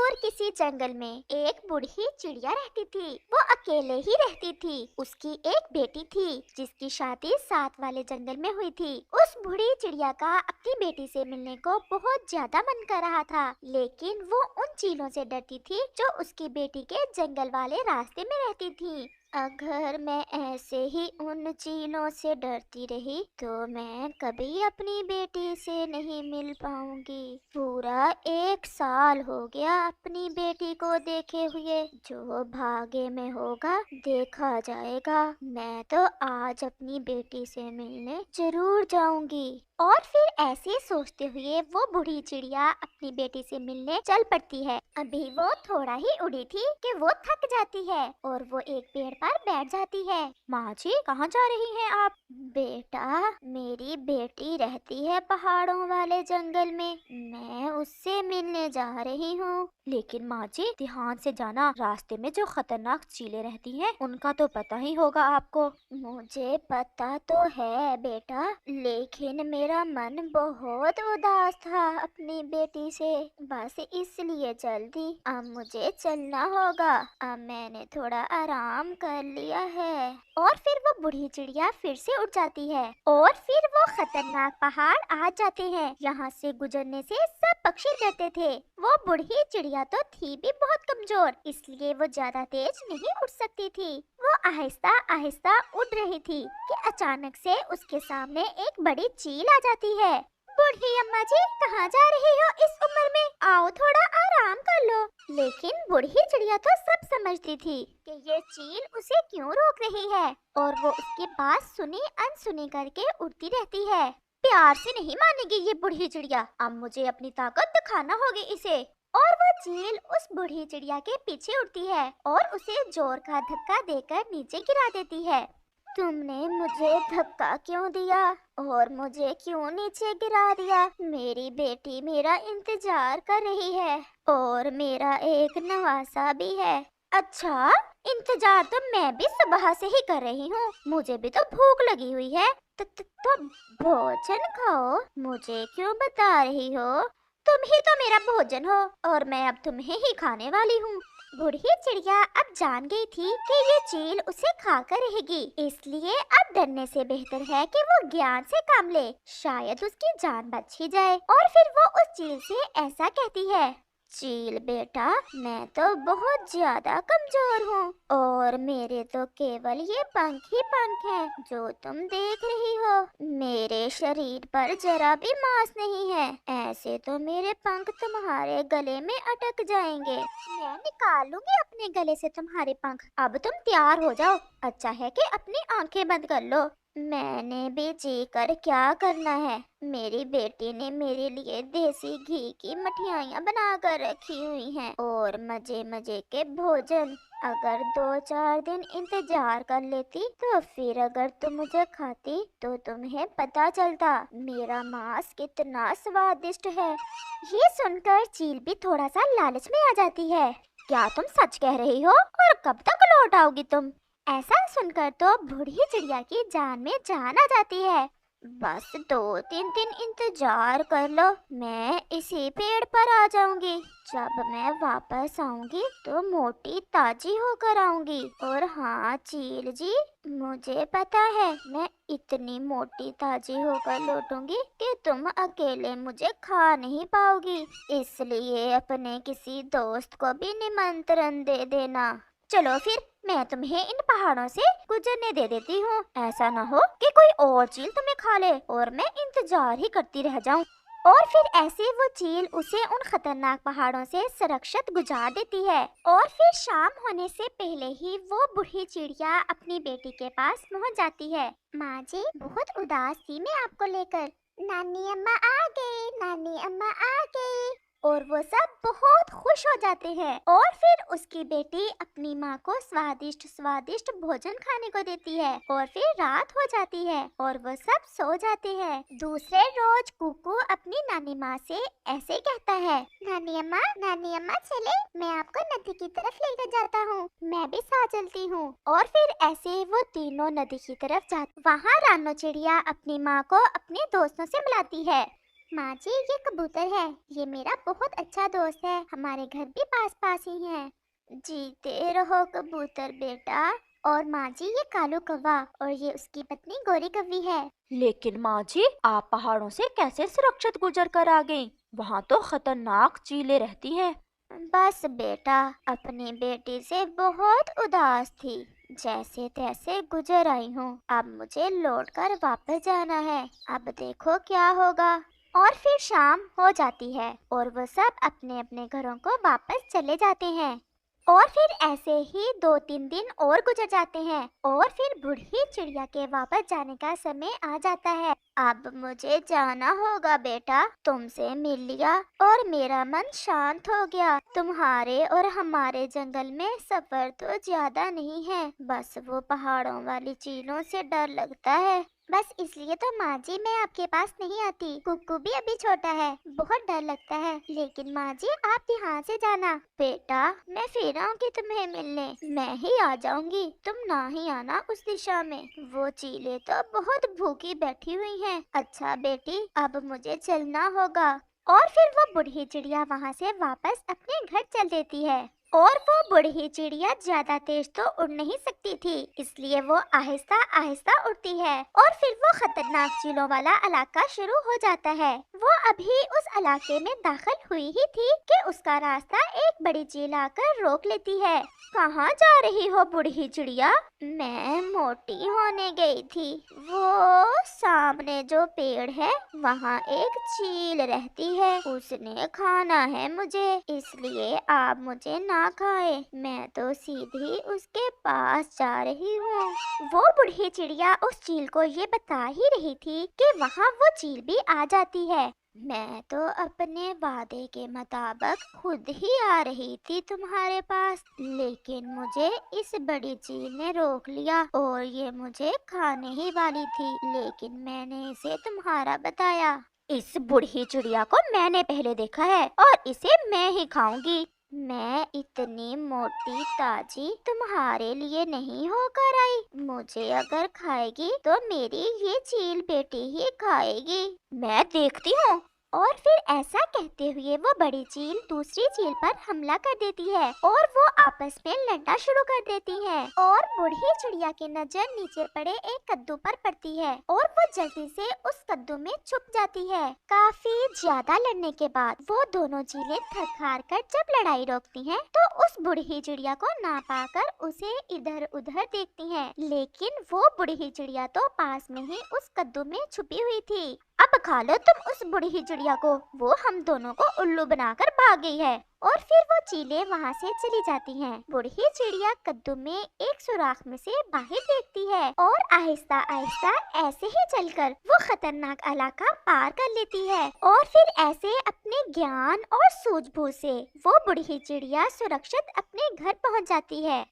दूर किसी जंगल में एक बूढ़ी चिड़िया रहती थी। वो अकेले ही रहती थी। उसकी एक बेटी थी जिसकी शादी साथ वाले जंगल में हुई थी। उस बूढ़ी चिड़िया का अपनी बेटी से मिलने को बहुत ज्यादा मन कर रहा था, लेकिन वो उन चीलों से डरती थी जो उसकी बेटी के जंगल वाले रास्ते में रहती थी। अगर मैं ऐसे ही उन चीलों से डरती रही तो मैं कभी अपनी बेटी से नहीं मिल पाऊंगी। पूरा 1 साल हो गया अपनी बेटी को देखे हुए। जो भाग्य में होगा देखा जाएगा। मैं तो आज अपनी बेटी से मिलने जरूर जाऊंगी। और फिर ऐसे सोचते हुए वो बूढ़ी चिड़िया अपनी बेटी से मिलने चल पड़ती है। अभी वो थोड़ा ही उड़ी थी कि वो थक जाती है और वो एक पेड़ पर बैठ जाती है। माँ जी, कहाँ जा रही हैं आप? बेटा, मेरी बेटी रहती है पहाड़ों वाले जंगल में। मैं उससे मिलने जा रही हूँ। लेकिन माँ जी, ध्यान से जाना, रास्ते में जो खतरनाक चीलें रहती हैं उनका तो पता ही होगा आपको। मुझे पता तो है बेटा, लेकिन मेरा मन बहुत उदास था अपनी बेटी से, बस इसलिए जल्दी अब मुझे चलना होगा। अब मैंने थोड़ा आराम कर लिया है। और फिर वो बूढ़ी चिड़िया फिर से उठ जाती है और फिर वो खतरनाक पहाड़ आ जाते हैं। यहाँ से गुजरने से सब पक्षी डरते थे। वो बूढ़ी चिड़िया तो थी भी बहुत कमजोर, इसलिए वो ज्यादा तेज नहीं उड़ सकती थी। वो आहिस्ता आहिस्ता उड़ रही थी कि अचानक से उसके सामने एक बड़ी चील आ जाती है। बूढ़ी अम्मा जी, कहाँ जा रही हो इस उम्र में? आओ थोड़ा आराम कर लो। लेकिन बूढ़ी चिड़िया तो सब समझती थी कि ये चील उसे क्यों रोक रही है, और वो उसकी बात सुनी अनसुनी करके उड़ती रहती है। प्यार से नहीं मानेगी ये बूढ़ी चिड़िया, अब मुझे अपनी ताकत दिखाना होगी इसे। और वो चील उस बूढ़ी चिड़िया के पीछे उड़ती है और उसे जोर का धक्का देकर नीचे गिरा देती है। तुमने मुझे धक्का क्यों दिया और मुझे क्यों नीचे गिरा दिया? मेरी बेटी मेरा इंतजार कर रही है और मेरा एक नवासा भी है। अच्छा, इंतजार तो मैं भी सुबह से ही कर रही हूँ, मुझे भी तो भूख लगी हुई है। तो भोजन खाओ, मुझे क्यों बता रही हो? तुम ही तो मेरा भोजन हो और मैं अब तुम्हें ही खाने वाली हूँ। बूढ़ी चिड़िया अब जान गई थी कि ये चील उसे खाकर रहेगी, इसलिए अब डरने से बेहतर है कि वो ज्ञान से काम ले, शायद उसकी जान बच ही जाए। और फिर वो उस चील से ऐसा कहती है, चील बेटा, मैं तो बहुत ज्यादा कमजोर हूँ और मेरे तो केवल ये पंख ही पंख हैं जो तुम देख रही हो। मेरे शरीर पर जरा भी मांस नहीं है, ऐसे तो मेरे पंख तुम्हारे गले में अटक जाएंगे। मैं निकालूंगी अपने गले से तुम्हारे पंख। अब तुम तैयार हो जाओ, अच्छा है कि अपनी आंखें बंद कर लो। मैंने भी जी कर क्या करना है, मेरी बेटी ने मेरे लिए देसी घी की मठियाइयाँ बना कर रखी हुई हैं और मजे मजे के भोजन। अगर 2-4 दिन इंतजार कर लेती तो फिर अगर तुम मुझे खाती तो तुम्हें पता चलता मेरा मांस कितना स्वादिष्ट है। ये सुनकर चील भी थोड़ा सा लालच में आ जाती है। क्या तुम सच कह रही हो और कब तक लौट आओगी तुम? ऐसा सुनकर तो बूढ़ी चिड़िया की जान में जान आ जाती है। बस 2-3 दिन इंतजार कर लो, मैं इसी पेड़ पर आ जाऊंगी। जब मैं वापस आऊंगी तो मोटी ताजी होकर आऊंगी। और हाँ चील जी, मुझे पता है मैं इतनी मोटी ताजी होकर लौटूंगी कि तुम अकेले मुझे खा नहीं पाओगी, इसलिए अपने किसी दोस्त को भी निमंत्रण दे देना। चलो फिर, मैं तुम्हें इन पहाड़ों से गुजरने दे देती हूँ। ऐसा ना हो कि कोई और चील तुम्हें खा ले और मैं इंतजार ही करती रह जाऊँ। और फिर ऐसे वो चील उसे उन खतरनाक पहाड़ों से सुरक्षित गुजार देती है। और फिर शाम होने से पहले ही वो बूढ़ी चिड़िया अपनी बेटी के पास पहुँच जाती है। माँ जी, बहुत उदास थी मैं आपको लेकर। नानी अम्मा आ गई, नानी अम्मा आ गई। और वो सब बहुत खुश हो जाते हैं। और फिर उसकी बेटी अपनी माँ को स्वादिष्ट स्वादिष्ट भोजन खाने को देती है। और फिर रात हो जाती है और वो सब सो जाते हैं। दूसरे रोज कुकू अपनी नानी माँ से ऐसे कहता है, नानी अम्मा चले, मैं आपको नदी की तरफ लेकर जाता हूँ। मैं भी साथ चलती हूँ। और फिर ऐसे वो तीनों नदी की तरफ जाते। वहाँ रानो चिड़िया अपनी माँ को अपने दोस्तों से मिलाती है। माँ जी, ये कबूतर है। ये मेरा बहुत अच्छा दोस्त है। हमारे घर भी पास पास ही है। जीते रहो कबूतर बेटा। और माँ जी, ये कालू कौवा और ये उसकी पत्नी गोरी कौवी है। लेकिन माँ जी, आप पहाड़ों से कैसे सुरक्षित गुजर कर आ गईं? वहाँ तो खतरनाक चीलें रहती हैं। बस बेटा, अपनी बेटी से बहुत उदास थी। जैसे तैसे गुजर आई हूँ। अब मुझे लौटकर वापस जाना है। अब देखो क्या होगा। और फिर शाम हो जाती है और वो सब अपने अपने घरों को वापस चले जाते हैं। और फिर ऐसे ही 2-3 दिन और गुजर जाते हैं और फिर बूढ़ी चिड़िया के वापस जाने का समय आ जाता है। अब मुझे जाना होगा बेटा। तुमसे मिल लिया और मेरा मन शांत हो गया। तुम्हारे और हमारे जंगल में सफर तो ज्यादा नहीं है, बस वो पहाड़ों वाली चीलों से डर लगता है। बस इसलिए तो माँ जी मैं आपके पास नहीं आती। कुक्कू भी अभी छोटा है, बहुत डर लगता है। लेकिन माँ जी आप ध्यान से जाना। बेटा, मैं फिर आऊंगी तुम्हें मिलने। मैं ही आ जाऊंगी, तुम ना ही आना उस दिशा में। वो चीलें तो बहुत भूखी बैठी हुई हैं। अच्छा बेटी, अब मुझे चलना होगा। और फिर वो बूढ़ी चिड़िया वहाँ से वापस अपने घर चल देती है। और वो बूढ़ी चिड़िया ज्यादा तेज तो उड़ नहीं सकती थी, इसलिए वो आहिस्ता आहिस्ता उड़ती है। और फिर वो खतरनाक चीलों वाला इलाका शुरू हो जाता है। वो अभी उस इलाके में दाखिल हुई ही थी कि उसका रास्ता एक बड़ी चील आकर रोक लेती है। कहाँ जा रही हो बूढ़ी चिड़िया? मैं मोटी होने गई थी। वो सामने जो पेड़ है वहाँ एक चील रहती है। उसने खाना है मुझे, इसलिए आप मुझे ना खाए। मैं तो सीधी उसके पास जा रही हूँ। वो बूढ़ी चिड़िया उस चील को ये बता ही रही थी कि वहाँ वो चील भी आ जाती है। मैं तो अपने वादे के मुताबिक खुद ही आ रही थी तुम्हारे पास, लेकिन मुझे इस बड़ी चील ने रोक लिया और ये मुझे खाने ही वाली थी, लेकिन मैंने इसे तुम्हारा बताया। इस बूढ़ी चिड़िया को मैंने पहले देखा है और इसे मैं ही खाऊंगी। मैं इतनी मोटी ताजी तुम्हारे लिए नहीं होकर आई। मुझे अगर खाएगी तो मेरी ये चील बेटी ही खाएगी। मैं देखती हूँ। और फिर ऐसा कहते हुए वो बड़ी चील दूसरी चील पर हमला कर देती है और वो आपस में लड़ना शुरू कर देती है। और बूढ़ी चिड़िया की नजर नीचे पड़े एक कद्दू पर पड़ती है और वो जल्दी से उस कद्दू में छुप जाती है। काफी ज्यादा लड़ने के बाद वो दोनों चीलें थक हार कर जब लड़ाई रोकती हैं, तो उस बूढ़ी चिड़िया को ना पाकर उसे इधर उधर देखती हैं। लेकिन वो बूढ़ी चिड़िया तो पास में ही उस कद्दू में छुपी हुई थी। अब खा लो तुम उस बूढ़ी चिड़िया को, वो हम दोनों को उल्लू बनाकर भाग गई है। और फिर वो चीलें वहाँ से चली जाती हैं। बूढ़ी चिड़िया कद्दू में एक सुराख में से बाहर देखती है और आहिस्ता आहिस्ता ऐसे ही चलकर वो खतरनाक इलाका पार कर लेती है। और फिर ऐसे अपने ज्ञान और सूझबूझ से वो बूढ़ी चिड़िया सुरक्षित अपने घर पहुँच जाती है।